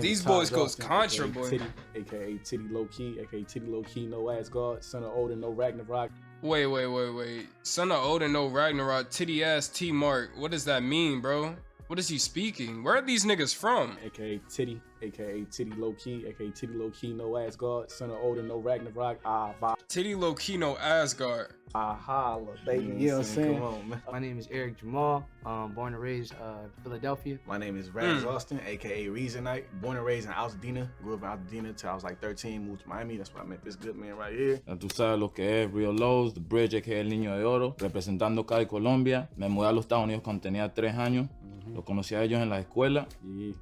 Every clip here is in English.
These boys goes Contra, boy. Titty, aka Titty Low Key, aka Titty Low Key, no ass guard, son of Odin, no Ragnarok. Wait. Son of Odin, no Ragnarok, titty ass T Mark. What does that mean, bro? What is he speaking? Where are these niggas from? AKA Titty, aka Titty Low Key, aka Titty Low Key, no ass guard, son of Odin, no Ragnarok. Titty Low Key, no Asgard. Holla, baby. You know what I'm saying? Come on, man. My name is Eric Jamal. Born and raised Philadelphia. My name is Raz Austin, aka Reasonite. Born and raised in Altadena. Grew up in Altadena till I was like 13. Moved to Miami. That's why I met this good man right here. Tú sabes lo que es Rio Lowe's, The Bridge, aka El Niño de Oro, representando Cali, Colombia. Me mudé a los Estados Unidos cuando tenía 3 años. Lo conocí a ellos en la escuela.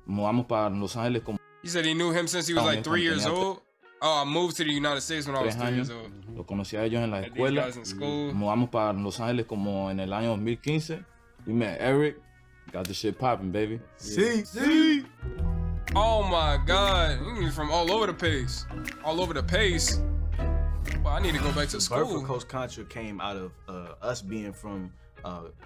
Mudamos para Los Ángeles como. He said he knew him since he was like 3 years old. Oh, I moved to the United States when I was 3 years old. Lo conocí a ellos en la escuela. Mudamos para Los Ángeles como en el año 2015. We met Eric. Got the shit popping, baby. See. Oh my God, you from all over the place. All over the pace. Well, I need to go back to school. Birth of Coach Contra came out of us being from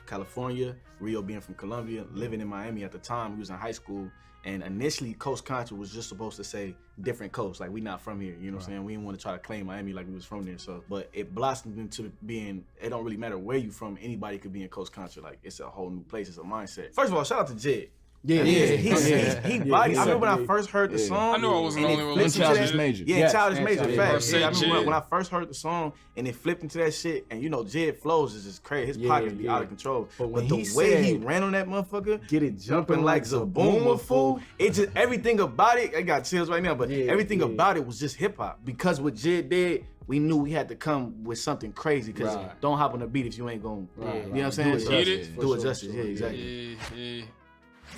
California, Rio being from Colombia, living in Miami at the time. We was in high school, and initially Coach Contra was just supposed to say different coast, like we not from here, you know what I'm saying? We didn't want to try to claim Miami like we was from there, so, but it blossomed into being, it don't really matter where you from, anybody could be in Coach Contra, like it's a whole new place, it's a mindset. First of all, shout out to Jed. He bodied. I remember when I first heard the song. I knew I wasn't the only one listening to Childish Major. Childish Major. Facts. I remember Jed. when I first heard the song and it flipped into that shit, and you know Jed flows is just crazy. His pockets be out of control. But the way he ran on that motherfucker, get it jumping like Zabooma, fool. It just everything about it. I got chills right now, but everything about it was just hip hop. Because what Jed did, we knew we had to come with something crazy. Cause don't hop on the beat if you ain't gonna. You know what I'm saying? Do it justice. Yeah, exactly. Yeah.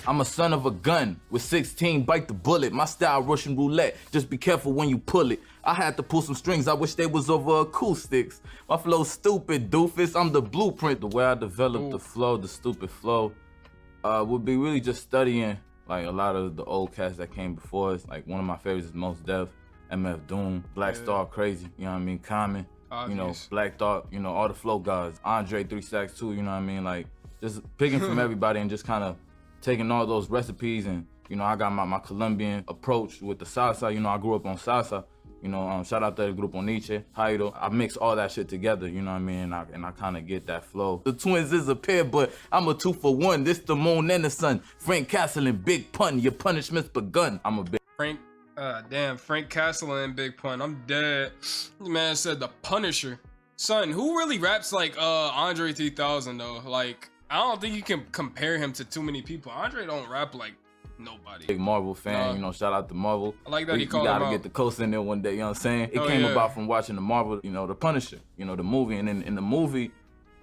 I'm a son of a gun with 16, bite the bullet. My style Russian roulette, just be careful when you pull it. I had to pull some strings, I wish they was over acoustics. My flow stupid, doofus, I'm the blueprint. The way I developed the flow, the stupid flow, would be really just studying like a lot of the old cats that came before us. Like one of my favorites is Most Def, MF Doom, Black Star Crazy, you know what I mean, Common, you know, Black Thought, you know, all the flow guys, Andre 3 Stacks too, you know what I mean, like just picking from everybody and just kind of taking all those recipes, and you know, I got my Colombian approach with the salsa. You know, I grew up on salsa. You know, shout out to the Grupo Nietzsche, Jairo. I mix all that shit together, you know what I mean? And I kind of get that flow. The twins is a pair, but I'm a 2 for 1. This the moon and the sun. Frank Castle and Big Pun, your punishment's begun. I'm a big Frank Castle and Big Pun. I'm dead. This man said the Punisher. Son, who really raps like Andre 3000 though? Like, I don't think you can compare him to too many people. Andre don't rap like nobody. Big Marvel fan, you know, shout out to Marvel. I like that he called him out. We gotta get the coast in there one day, you know what I'm saying? It came about from watching the Marvel, you know, the Punisher, you know, the movie. And in the movie,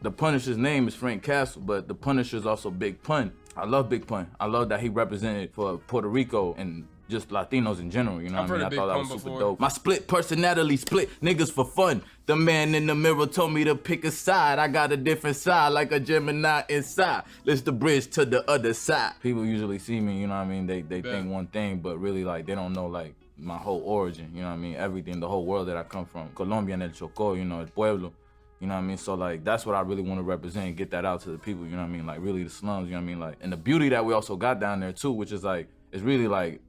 the Punisher's name is Frank Castle, but the Punisher's also Big Pun. I love Big Pun. I love that he represented for Puerto Rico and just Latinos in general, you know what I mean? I thought that was super dope. My split personality split niggas for fun. The man in the mirror told me to pick a side. I got a different side like a Gemini inside. Let's the bridge to the other side. People usually see me, you know what I mean? They think one thing, but really like they don't know like my whole origin, you know what I mean? Everything, the whole world that I come from. Colombia and El Chocó, you know, El Pueblo. You know what I mean? So like, that's what I really want to represent and get that out to the people, you know what I mean? Like really the slums, you know what I mean? Like, and the beauty that we also got down there too, which is like, it's really like,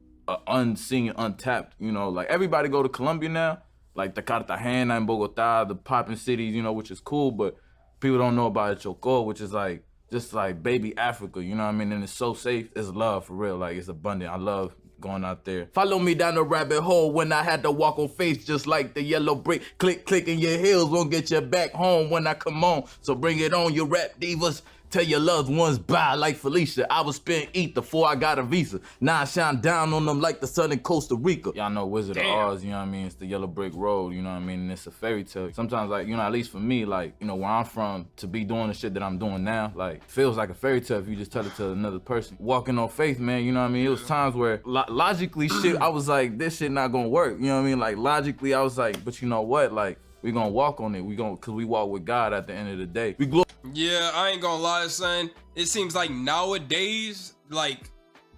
unseen, untapped, you know, like everybody go to Colombia now, like the Cartagena and Bogota, the popping cities, you know, which is cool, but people don't know about El Chocó, which is like, just like baby Africa, you know what I mean? And it's so safe, it's love for real, like it's abundant. I love going out there. Follow me down the rabbit hole when I had to walk on face just like the yellow brick. Click, click, and your heels won't get you back home when I come on. So bring it on, you rap divas. Tell your loved ones bye like Felicia. I was spitting ether before I got a visa. Now I shine down on them like the sun in Costa Rica. Y'all know Wizard of Oz, you know what I mean? It's the yellow brick road, you know what I mean? And it's a fairy tale. Sometimes like, you know, at least for me, like, you know, where I'm from, to be doing the shit that I'm doing now, like, feels like a fairy tale if you just tell it to another person. Walking on faith, man, you know what I mean? It was times where logically shit, I was like, this shit not gonna work, you know what I mean? Like logically, I was like, but you know what? Like, we gonna walk on it. Cause we walk with God at the end of the day. Yeah, I ain't gonna lie, son. It seems like nowadays, like,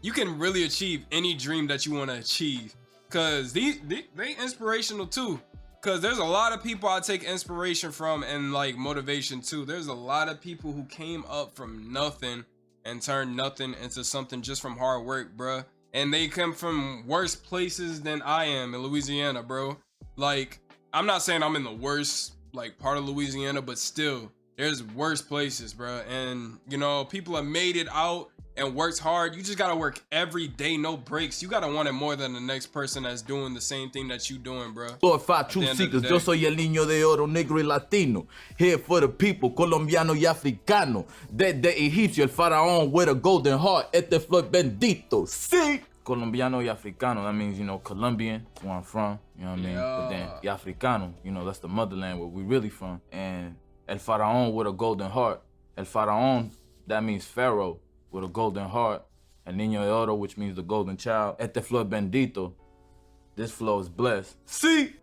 you can really achieve any dream that you wanna achieve. Cause they inspirational too. Cause there's a lot of people I take inspiration from and like motivation too. There's a lot of people who came up from nothing and turned nothing into something just from hard work, bruh. and they come from worse places than I am in Louisiana, bro. Like, I'm not saying I'm in the worst like part of Louisiana, but still, there's worse places, bro. And you know, people have made it out and worked hard. You just gotta work every day, no breaks. You gotta want it more than the next person that's doing the same thing that you doing, bro. Truth seekers, yo soy el niño de oro, negro y latino. Here for the people, colombiano y africano. Desde egipcio, el faraón with a golden heart. Este flow bendito. Sí. Colombiano y africano, that means, you know, Colombian, where I'm from, you know what I mean? But then y africano, you know, that's the motherland where we really from. And el faraón with a golden heart. El faraón, that means pharaoh with a golden heart. El niño de oro, which means the golden child. Este flow bendito. This flow is blessed. See?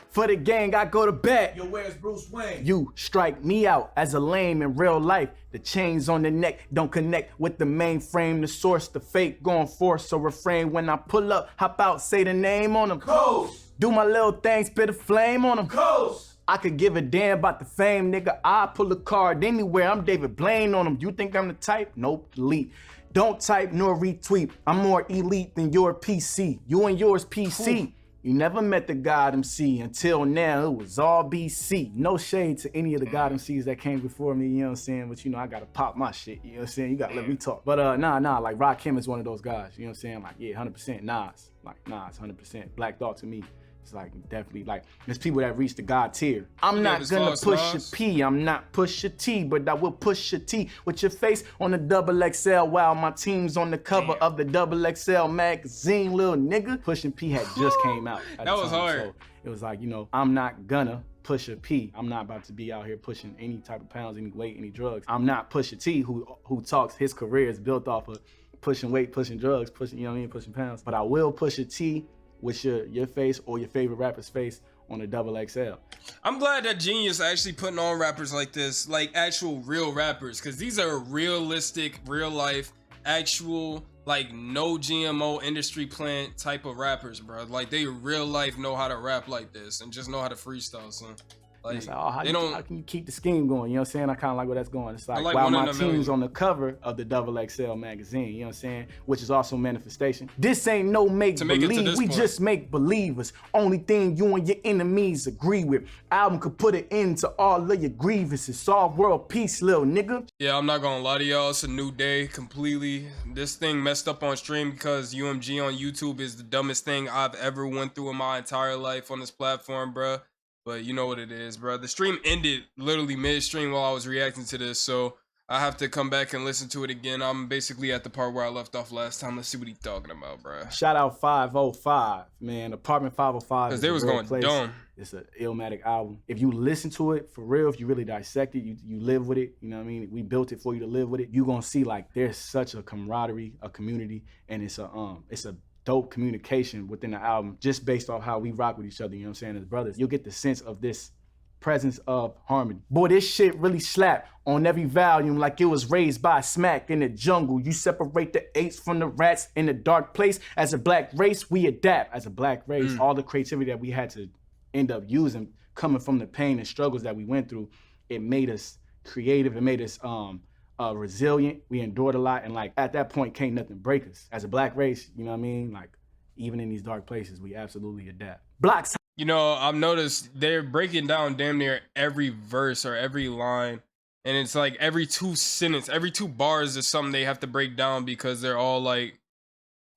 For the gang, I go to bat. Yo, where's Bruce Wayne? You strike me out as a lame in real life. The chains on the neck don't connect with the mainframe, the source, the fake going forth. So refrain when I pull up, hop out, say the name on them. Coast. Do my little thing, spit a flame on them. Coast. I could give a damn about the fame, nigga. I pull a card anywhere. I'm David Blaine on them. You think I'm the type? Nope, delete. Don't type nor retweet. I'm more elite than your PC. You and yours PC. You never met the God MC. Until now, it was all BC. No shade to any of the God MCs that came before me, you know what I'm saying? But you know, I gotta pop my shit, you know what I'm saying? You gotta let me talk. But nah, like Rakim is one of those guys, you know what I'm saying? Like, yeah, 100% Nas. Like, Nas, 100%. Black Dog to me. It's like definitely like there's people that reach the God tier. I'm not gonna push a P, I'm not push a T, but I will push a T with your face on the XXL while my team's on the cover of the XXL magazine, little nigga. Pushing P had just came out. That was hard. So it was like, you know, I'm not gonna push a P. I'm not about to be out here pushing any type of pounds, any weight, any drugs. I'm not push a T who talks his career is built off of pushing weight, pushing drugs, pushing, you know what I mean, pushing pounds. But I will push a T with your face or your favorite rapper's face on a XXL. I'm glad that GENUIS actually putting on rappers like this, like actual real rappers, because these are realistic, real life, actual, like no GMO industry plant type of rappers, bro. Like they real life know how to rap like this and just know how to freestyle, son. Like, how can you keep the scheme going? You know what I'm saying? I kind of like where that's going. It's like, like while my team's on the cover of the XXL magazine, you know what I'm saying? Which is also manifestation. This ain't no make-believe. We just make believers. Only thing you and your enemies agree with. Album could put an end to all of your grievances. Solve world peace, little nigga. Yeah, I'm not gonna lie to y'all. It's a new day completely. This thing messed up on stream because UMG on YouTube is the dumbest thing I've ever went through in my entire life on this platform, bruh. But you know what it is, bro. The stream ended literally mid-stream while I was reacting to this, so I have to come back and listen to it again. I'm basically at the part where I left off last time. Let's see what he's talking about, bro. Shout out 505, man. Apartment 505. Because they was going dumb. It's an Illmatic album. If you listen to it for real, if you really dissect it, you live with it, you know what I mean? We built it for you to live with it. You're gonna see like there's such a camaraderie, a community, and it's a dope communication within the album just based off how we rock with each other, you know what I'm saying, as brothers. You'll get the sense of this presence of harmony. Boy, this shit really slapped on every volume like it was raised by a smack in the jungle. You separate the apes from the rats in the dark place. As a black race, we adapt. As a black race, all the creativity that we had to end up using coming from the pain and struggles that we went through, it made us creative. It made us resilient. We endured a lot, and like at that point can't nothing break us as a black race, you know what I mean? Like even in these dark places we absolutely adapt. Blocks. You know, I've noticed they're breaking down damn near every verse or every line, and it's like every two bars is something they have to break down because they're all like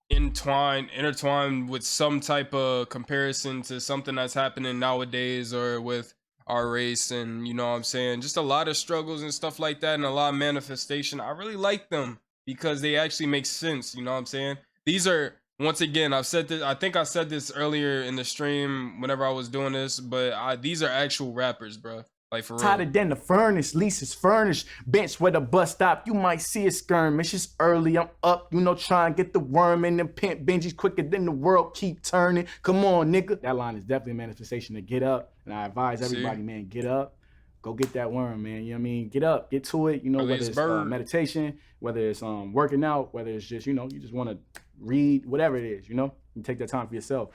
intertwined with some type of comparison to something that's happening nowadays or with our race. And you know what I'm saying, just a lot of struggles and stuff like that, and a lot of manifestation. I really like them because they actually make sense, you know what I'm saying? These are, once again, I've said this, I think I said this earlier in the stream whenever I was doing this, but these are actual rappers, bro. Like for real. Hotter than the furnace, leases furnished. Bench where the bus stop, you might see a skirmish. It's early, I'm up, you know, trying to get the worm in them pimp Benjis quicker than the world keep turning. Come on, nigga. That line is definitely a manifestation to get up. And I advise everybody, man, get up. Go get that worm, man. You know what I mean? Get up, get to it. You know, whether it's meditation, whether it's working out, whether it's just, you know, you just want to read, whatever it is, you know? You take that time for yourself.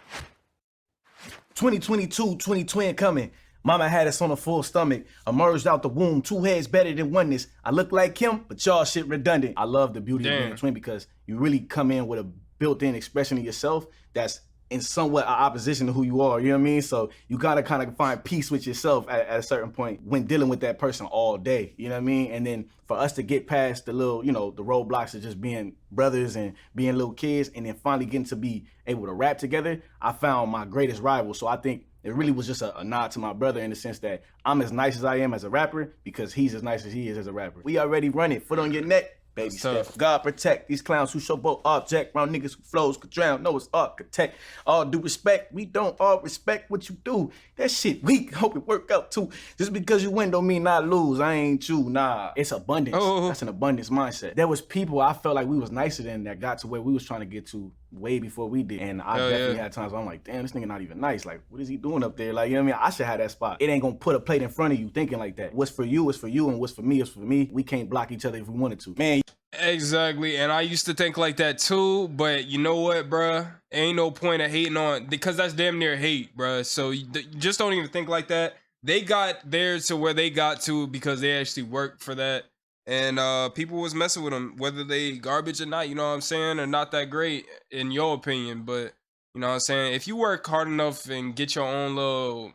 2022, 2020 coming. Mama had us on a full stomach, emerged out the womb, 2 heads better than oneness. I look like him, but y'all shit redundant. I love the beauty of being a twin because you really come in with a built-in expression of yourself that's in somewhat opposition to who you are, you know what I mean? So you gotta kind of find peace with yourself at a certain point when dealing with that person all day, you know what I mean? And then for us to get past the little, you know, the roadblocks of just being brothers and being little kids and then finally getting to be able to rap together, I found my greatest rival. So I think it really was just a nod to my brother in the sense that I'm as nice as I am as a rapper because he's as nice as he is as a rapper. We already run it, foot on your neck. Baby step. God protect these clowns who showboat object. Round niggas who flows could drown. No, it's architect. All due respect. We don't all respect what you do. That shit weak. Hope it work out too. Just because you win don't mean not lose. I ain't you. Nah. It's abundance. That's an abundance mindset. There was people I felt like we was nicer than that got to where we was trying to get to way before we did. And I definitely had times where I'm like, damn, this nigga not even nice. Like, what is he doing up there? Like, you know what I mean? I should have that spot. It ain't gonna put a plate in front of you thinking like that. What's for you is for you, and what's for me is for me. We can't block each other if we wanted to. Man. Exactly, and I used to think like that too, but you know what, bruh? Ain't no point of hating on, because that's damn near hate, bruh. So you just don't even think like that. They got there to where they got to because they actually worked for that, and people was messing with them, whether they garbage or not, you know what I'm saying, or not that great in your opinion, but you know what I'm saying? If you work hard enough and get your own little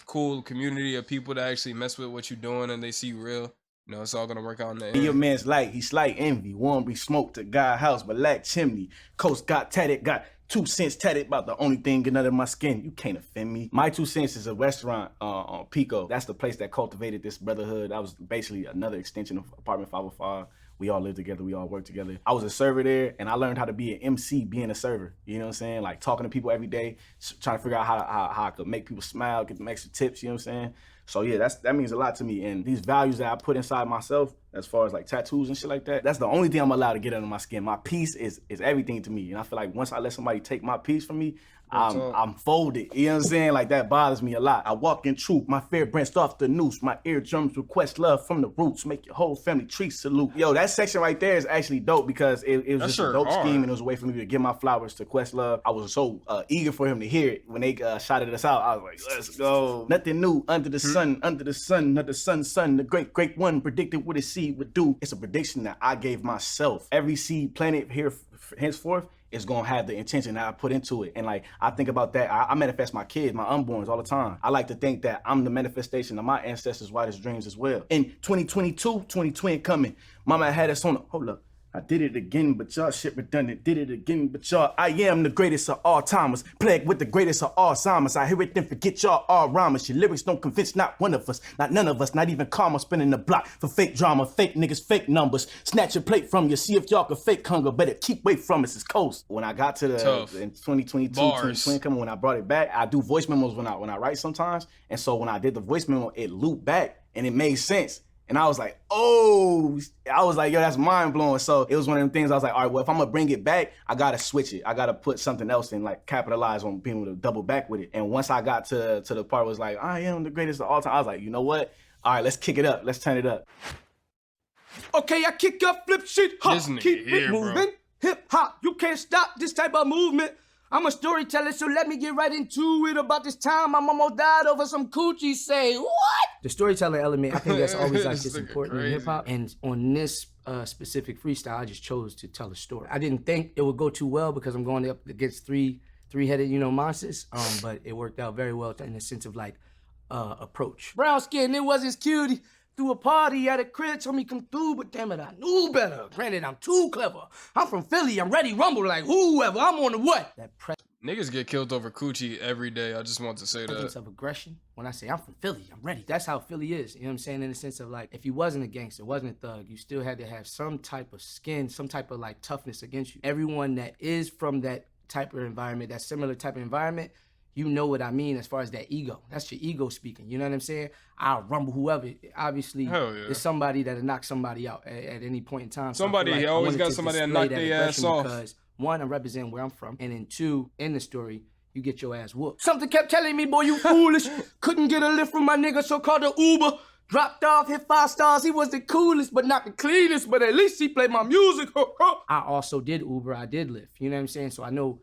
cool community of people that actually mess with what you're doing and they see you real, you know, it's all gonna work out in the end. Your man's light, he slight envy. Warm be smoked to God house, but lack chimney. Coast got tatted, got 2 cents tatted about the only thing getting under my skin. You can't offend me. My 2 cents is a restaurant on Pico. That's the place that cultivated this brotherhood. That was basically another extension of Apartment 505. We all lived together, we all worked together. I was a server there, and I learned how to be an MC being a server. You know what I'm saying? Like talking to people every day, trying to figure out how I could make people smile, get them extra tips, you know what I'm saying? So yeah, that means a lot to me. And these values that I put inside myself, as far as like tattoos and shit like that, that's the only thing I'm allowed to get under my skin. My peace is everything to me. And I feel like once I let somebody take my peace from me, I'm folded. You know what I'm saying? Like that bothers me a lot. I walk in truth, my fear branched off the noose. My eardrums request love from the roots. Make your whole family tree salute. Yo, that section right there is actually dope because it was just a dope scheme and it was a way for me to give my flowers to Questlove. I was so eager for him to hear it. When they shouted us out, I was like, let's go. Nothing new under the sun, not the sun. The great one predicted what his seed would do. It's a prediction that I gave myself. Every seed planted here henceforth is gonna have the intention that I put into it. And like, I think about that. I manifest my kids, my unborns all the time. I like to think that I'm the manifestation of my ancestors' wildest dreams as well. In 2022, 2020 coming, mama had us on a, hold up. I did it again, but y'all shit redundant. Did it again, but y'all, I am the greatest of all timers. Plagued with the greatest of Alzheimer's. I hear it, then forget y'all all rhymers. Your lyrics don't convince not one of us, not none of us, not even karma spinning the block for fake drama, fake niggas, fake numbers. Snatch a plate from you, see if y'all can fake hunger. Better keep away from us, it's coast. When I got to the, in 2022, 2020 coming, when I brought it back, I do voice memos when I write sometimes. And so when I did the voice memo, it looped back and it made sense. And I was like, oh, I was like, yo, that's mind blowing. So it was one of them things I was like, all right, well, if I'm gonna bring it back, I gotta switch it. I gotta put something else in, like capitalize on being able to double back with it. And once I got to the part where it was like, I am the greatest of all time, I was like, you know what? All right, let's kick it up. Let's turn it up. Okay, I kick up, flip shit, hop, keep it moving. Hip hop, you can't stop this type of movement. I'm a storyteller, so let me get right into it. About this time, my mama died over some coochie. Say what? The storytelling element, I think that's always like this important in hip hop. And on this specific freestyle, I just chose to tell a story. I didn't think it would go too well because I'm going up against three-headed, you know, monsters. But it worked out very well in the sense of like approach. Brown skin, it was his cutie. Threw a party at a crib, told me come through, but damn it, I knew better. Granted, I'm too clever. I'm from Philly, I'm ready rumble like whoever. I'm on the what? That niggas get killed over coochie every day. I just want to say that. Of aggression. When I say I'm from Philly, I'm ready. That's how Philly is. You know what I'm saying? In the sense of like, if you wasn't a gangster, wasn't a thug, you still had to have some type of skin, some type of like toughness against you. Everyone that is from that type of environment, that similar type of environment, you know what I mean as far as that ego. That's your ego speaking. You know what I'm saying? I'll rumble whoever. Obviously, it's somebody that'll knock somebody out at any point in time. Somebody, so he always got somebody that knock their ass off. Because one, I'm representing where I'm from. And then two, in the story, you get your ass whooped. Something kept telling me, boy, you foolish. Couldn't get a lift from my nigga, so called the Uber. Dropped off, hit 5 stars. He was the coolest, but not the cleanest. But at least he played my music. I also did Uber. I did Lyft. You know what I'm saying? So I know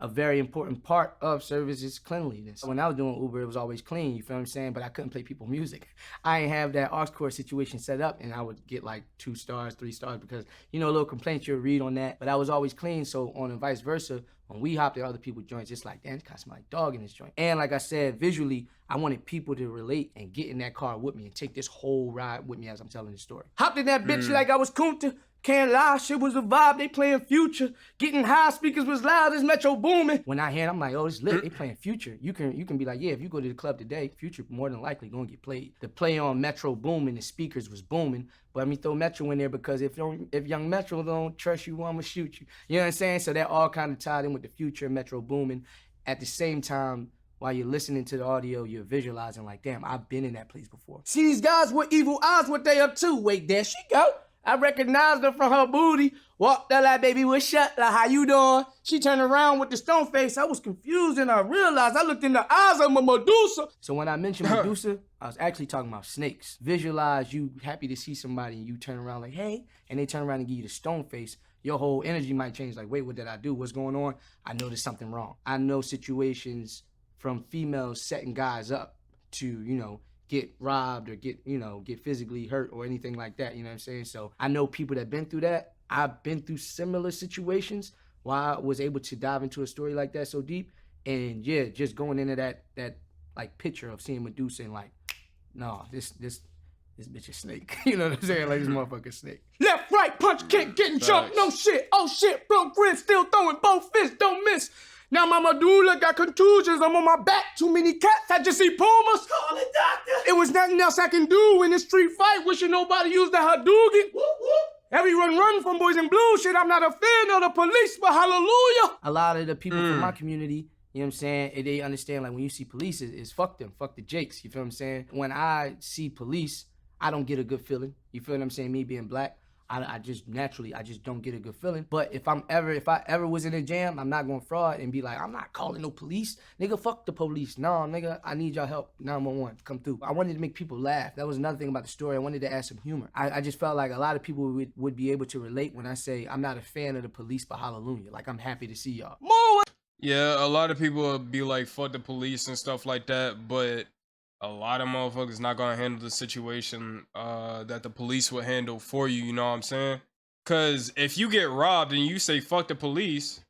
a very important part of service is cleanliness. When I was doing Uber, it was always clean, you feel what I'm saying? But I couldn't play people music. I ain't have that aux cord situation set up, and I would get like 2 stars, 3 stars, because, you know, little complaints you'll read on that. But I was always clean, so on and vice versa, when we hopped at other people's joints, it's like, damn, this guy smell like dog in this joint. And like I said, visually, I wanted people to relate and get in that car with me and take this whole ride with me as I'm telling the story. Hopped in that bitch like I was Contra. Can't lie, shit was a vibe, they playing Future. Getting high, speakers was loud, this Metro booming. When I hear it, I'm like, oh, it's lit, they playing Future. You can be like, yeah, if you go to the club today, Future more than likely gonna get played. The play on Metro booming, the speakers was booming, but let me throw Metro in there because if young Metro don't trust you, I'ma shoot you. You know what I'm saying? So that all kind of tied in with the Future and Metro booming. At the same time, while you're listening to the audio, you're visualizing like, damn, I've been in that place before. See these guys with evil eyes, what they up to? Wait, there she go. I recognized her from her booty. Walked out like, baby, what's up? Like, how you doing? She turned around with the stone face. I was confused and I realized I looked in the eyes of my Medusa. So when I mentioned Medusa, I was actually talking about snakes. Visualize you happy to see somebody and you turn around like, hey, and they turn around and give you the stone face. Your whole energy might change like, wait, what did I do? What's going on? I know there's something wrong. I know situations from females setting guys up to, you know, get robbed or get physically hurt or anything like that, you know what I'm saying? So I know people that been through that. I've been through similar situations why I was able to dive into a story like that so deep. And yeah, just going into that like picture of seeing Medusa and like, no, this bitch is snake. You know what I'm saying? Like this motherfucker snake. Left, right, punch, kick, getting jumped, no shit. Oh shit, broke grin, still throwing both fists, don't miss. Now my medulla got contusions, I'm on my back, too many cats, I just see pumas. Call the doctor. It was nothing else I can do in this street fight, wishing nobody used the Hadouken. Whoop, whoop. Everyone run from boys in blue, shit, I'm not a fan of the police, but hallelujah. A lot of the people from my community, you know what I'm saying, and they understand like when you see police, it's fuck them, fuck the Jakes, you feel what I'm saying? When I see police, I don't get a good feeling, you feel what I'm saying, me being black. I just naturally don't get a good feeling. But if I ever was in a jam, I'm not gonna fraud and be like, I'm not calling no police. Nigga, fuck the police. No, nigga, I need y'all help. 911, come through. I wanted to make people laugh. That was another thing about the story. I wanted to add some humor. I just felt like a lot of people would be able to relate when I say, I'm not a fan of the police, but hallelujah. Like, I'm happy to see y'all. More! Yeah, a lot of people will be like, fuck the police and stuff like that, but a lot of motherfuckers not gonna handle the situation that the police would handle for you, you know what I'm saying? Cause if you get robbed and you say fuck the police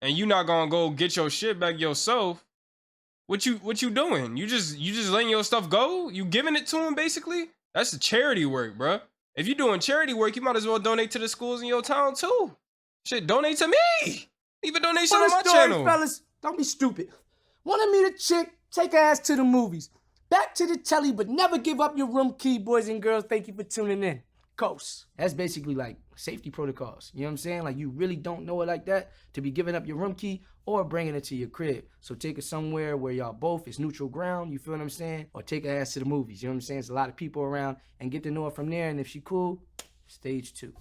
and you not gonna go get your shit back yourself, what you doing? You just letting your stuff go? You giving it to them basically? That's the charity work, bruh. If you doing charity work, you might as well donate to the schools in your town too. Shit, donate to me. Leave a donation on my channel. Fellas, don't be stupid. Wanna meet a chick? Take her ass to the movies. Back to the telly, but never give up your room key, boys and girls. Thank you for tuning in. Coast. That's basically like safety protocols. You know what I'm saying? Like you really don't know it like that to be giving up your room key or bringing it to your crib. So take it somewhere where y'all both is neutral ground. You feel what I'm saying? Or take her ass to the movies. You know what I'm saying? There's a lot of people around and get to know her from there. And if she cool, stage 2.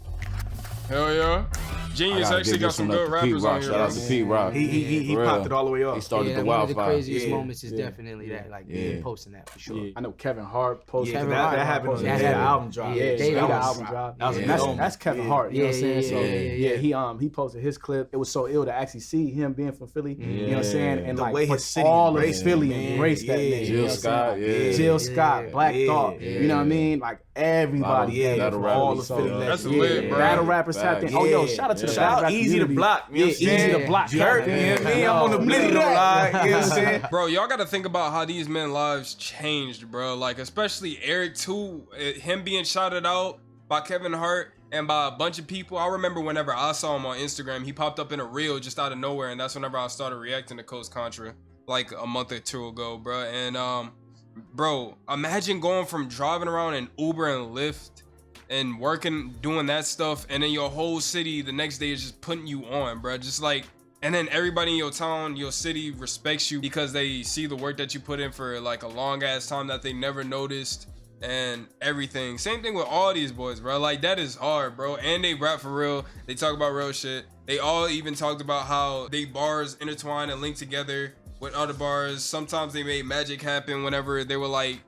Hell yeah. GENUIS actually got some good rappers on here. Shout out to Pete Rock. He popped it all the way up. He started the one of the wildfire. craziest moments is definitely that, like posting that for sure. Yeah. I know Kevin Hart posted that happened on his album drop. Album drop. That's Kevin Hart. You know what I'm saying? So he posted his clip. It was so ill to actually see him being from Philly. You know what I'm saying? And the like way his city all of Philly embraced that name. Jill Scott, Jill Scott, Black Thought. You know what I mean? Like everybody, all the Philly That's lit, bro. Battle rappers tapped in. Oh yo, shout out to the battle rap Easy to block. You know what I'm saying? Easy to block. You heard me. I'm on the blitty though, like, you know what I'm saying? Bro, y'all gotta think about how these men's lives changed, bro. Like, especially Eric too, him being shouted out by Kevin Hart and by a bunch of people. I remember whenever I saw him on Instagram, he popped up in a reel just out of nowhere, and that's whenever I started reacting to Coast Contra, like a month or two ago, bro. And bro, imagine going from driving around in Uber and Lyft and working, doing that stuff, and then your whole city the next day is just putting you on, bro. Just like, and then everybody in your town, your city respects you because they see the work that you put in for like a long ass time that they never noticed and everything. Same thing with all these boys, bro. Like, that is hard, bro. And they rap for real. They talk about real shit. They all even talked about how they bars intertwine and link together with other bars. Sometimes they made magic happen whenever they were like,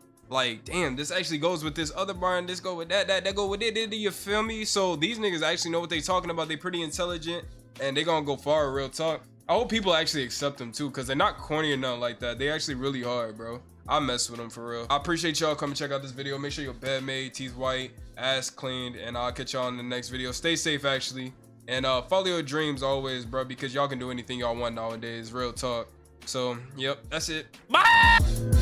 damn, this actually goes with this other bar and this go with that go with it. You feel me? So these niggas actually know what they talking about. They pretty intelligent and they gonna go far, real talk. I hope people actually accept them too, because they're not corny or nothing like that. They actually really hard, bro. I mess with them for real. I appreciate y'all coming check out this video. Make sure your bed made, teeth white, ass cleaned, and I'll catch y'all in the next video. Stay safe, actually. And follow your dreams always, bro, because y'all can do anything y'all want nowadays. Real talk. So, yep, that's it. Bye!